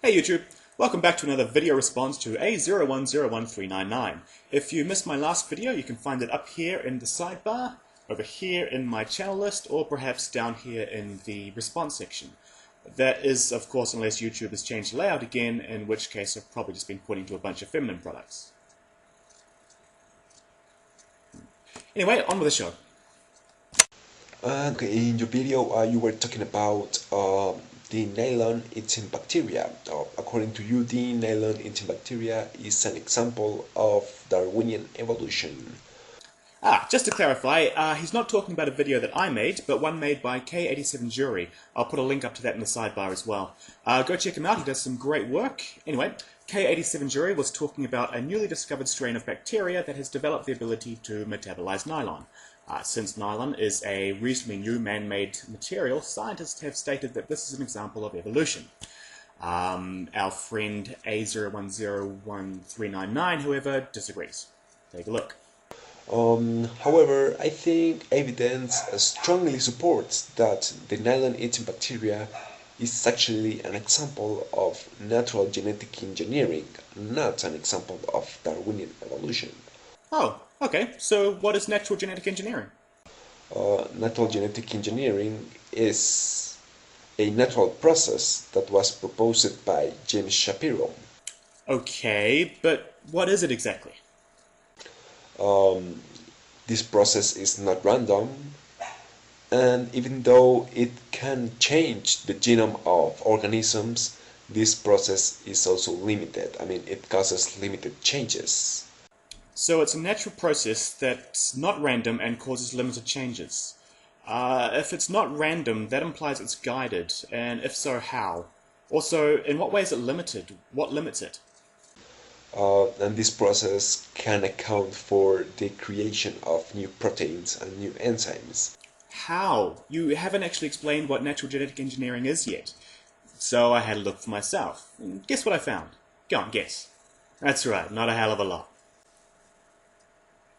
Hey YouTube, welcome back to another video response to A0101399. If you missed my last video, you can find it up here in the sidebar, over here in my channel list, or perhaps down here in the response section. That is, of course, unless YouTube has changed the layout again, in which case I've probably just been pointing to a bunch of feminine products. Anyway, on with the show. Okay, in your video you were talking about the nylon-eating bacteria. According to you, the nylon-eating bacteria is an example of Darwinian evolution. Just to clarify, he's not talking about a video that I made, but one made by K87 I'll put a link up to that in the sidebar as well. Go check him out, he does some great work. Anyway, K87 was talking about a newly discovered strain of bacteria that has developed the ability to metabolize nylon. Since nylon is a reasonably new man-made material, scientists have stated that this is an example of evolution. Our friend A0101399, however, disagrees. Take a look. However, I think evidence strongly supports that the nylon-eating bacteria is actually an example of natural genetic engineering, not an example of Darwinian evolution. Oh, okay. So what is natural genetic engineering? Natural genetic engineering is a natural process that was proposed by James Shapiro. Okay, but what is it exactly? This process is not random, and even though it can change the genome of organisms, this process is also limited. I mean, it causes limited changes. So it's a natural process that's not random and causes limited changes. If it's not random, that implies it's guided, and if so, how? Also, in what way is it limited? What limits it? And this process can account for the creation of new proteins and new enzymes. How? You haven't actually explained what natural genetic engineering is yet. So I had to look for myself. And guess what I found? Go on, guess. That's right, not a hell of a lot.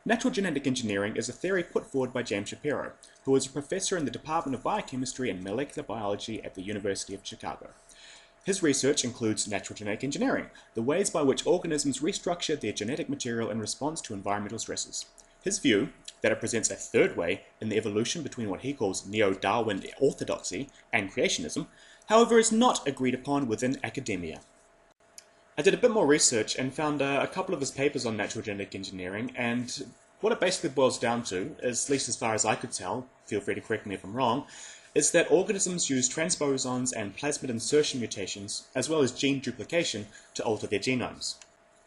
Natural genetic engineering is a theory put forward by James Shapiro, who is a professor in the Department of Biochemistry and Molecular Biology at the University of Chicago. His research includes natural genetic engineering, the ways by which organisms restructure their genetic material in response to environmental stresses. His view, that it presents a third way in the evolution between what he calls neo-Darwin orthodoxy and creationism, however, is not agreed upon within academia. I did a bit more research and found a couple of his papers on natural genetic engineering, and what it basically boils down to, at least as far as I could tell, feel free to correct me if I'm wrong, is that organisms use transposons and plasmid insertion mutations, as well as gene duplication, to alter their genomes,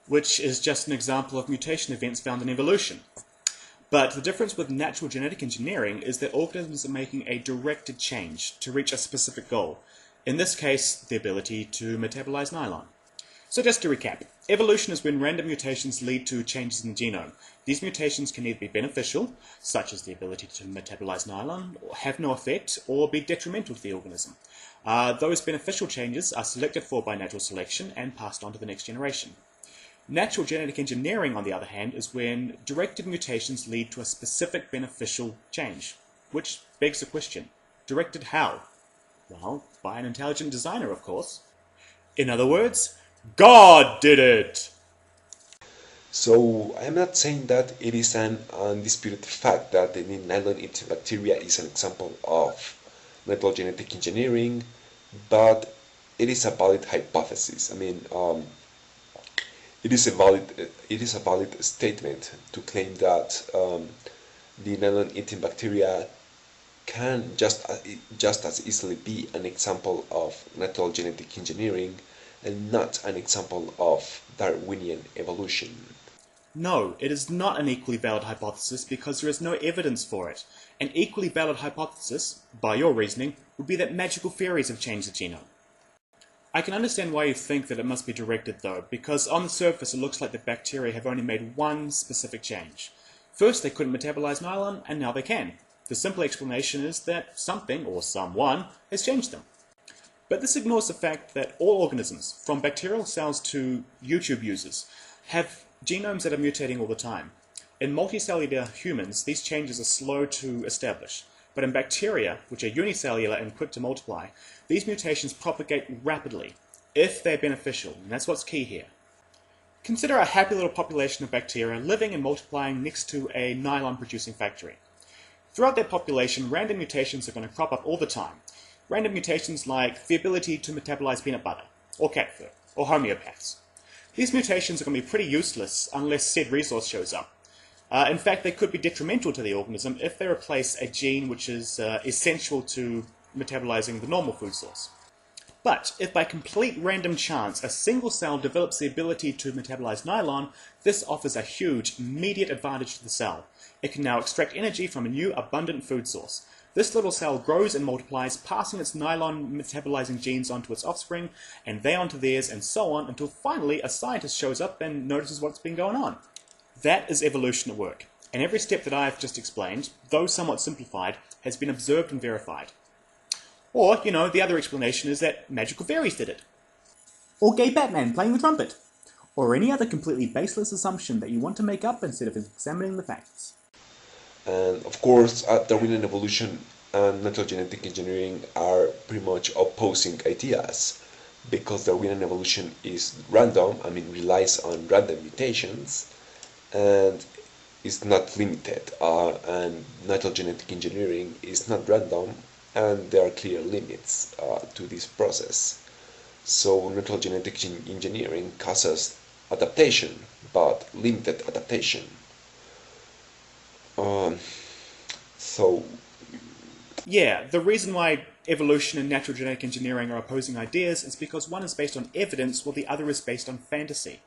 which is just an example of mutation events found in evolution. But the difference with natural genetic engineering is that organisms are making a directed change to reach a specific goal, in this case, the ability to metabolize nylon. So just to recap, evolution is when random mutations lead to changes in the genome. These mutations can either be beneficial, such as the ability to metabolize nylon, or have no effect, or be detrimental to the organism. Those beneficial changes are selected for by natural selection and passed on to the next generation. Natural genetic engineering, on the other hand, is when directed mutations lead to a specific beneficial change. Which begs the question, directed how? Well, by an intelligent designer, of course. In other words, God did it! So I'm not saying that it is an undisputed fact that the nylon-eating bacteria is an example of natural genetic engineering, but it is a valid hypothesis. I mean, it is a valid statement to claim that the nylon-eating bacteria can just as easily be an example of natural genetic engineering and not an example of Darwinian evolution. No, it is not an equally valid hypothesis because there is no evidence for it. An equally valid hypothesis, by your reasoning, would be that magical fairies have changed the genome. I can understand why you think that it must be directed though, because on the surface it looks like the bacteria have only made one specific change. First they couldn't metabolize nylon, and now they can. The simple explanation is that something, or someone, has changed them. But this ignores the fact that all organisms, from bacterial cells to YouTube users, have genomes that are mutating all the time. In multicellular humans, these changes are slow to establish, but in bacteria, which are unicellular and quick to multiply, these mutations propagate rapidly. if they're beneficial, and that's what's key here. Consider a happy little population of bacteria living and multiplying next to a nylon-producing factory. Throughout that population, random mutations are going to crop up all the time. Random mutations like the ability to metabolize peanut butter, or cat fur, or homeopaths. These mutations are going to be pretty useless unless said resource shows up. In fact, they could be detrimental to the organism if they replace a gene which is essential to metabolizing the normal food source. But if by complete random chance a single cell develops the ability to metabolize nylon, this offers a huge, immediate advantage to the cell. It can now extract energy from a new, abundant food source. This little cell grows and multiplies, passing its nylon metabolizing genes onto its offspring, and they onto theirs, and so on, until finally a scientist shows up and notices what's been going on. That is evolution at work, and every step that I've just explained, though somewhat simplified, has been observed and verified. Or, the other explanation is that magical fairies did it. Or gay Batman playing the trumpet. Or any other completely baseless assumption that you want to make up instead of examining the facts. And of course, Darwinian evolution and natural genetic engineering are pretty much opposing ideas, because Darwinian evolution is random, relies on random mutations, and is not limited, and natural genetic engineering is not random, and there are clear limits to this process. So natural genetic engineering causes adaptation, but limited adaptation. Yeah, the reason why evolution and natural genetic engineering are opposing ideas is because one is based on evidence while the other is based on fantasy.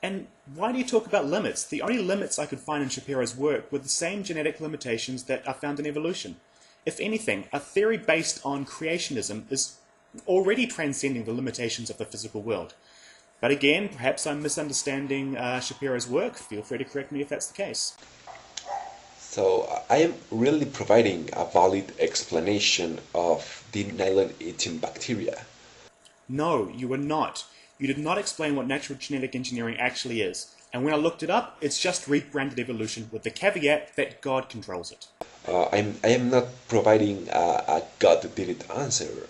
And why do you talk about limits? The only limits I could find in Shapiro's work were the same genetic limitations that are found in evolution. If anything, a theory based on creationism is already transcending the limitations of the physical world. But again, perhaps I'm misunderstanding Shapiro's work. Feel free to correct me if that's the case. So I am really providing a valid explanation of the nylon-eating bacteria. No, you are not. You did not explain what natural genetic engineering actually is. And when I looked it up, it's just rebranded evolution with the caveat that God controls it. I am not providing a God-did-it answer.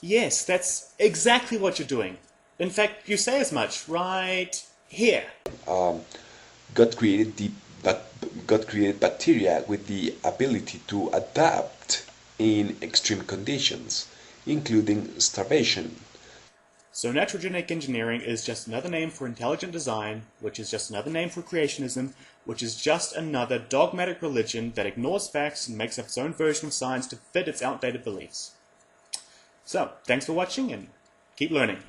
Yes, that's exactly what you're doing. In fact, you say as much right here. God created bacteria with the ability to adapt in extreme conditions, including starvation. So natural genetic engineering is just another name for intelligent design, which is just another name for creationism, which is just another dogmatic religion that ignores facts and makes up its own version of science to fit its outdated beliefs. So, thanks for watching and keep learning.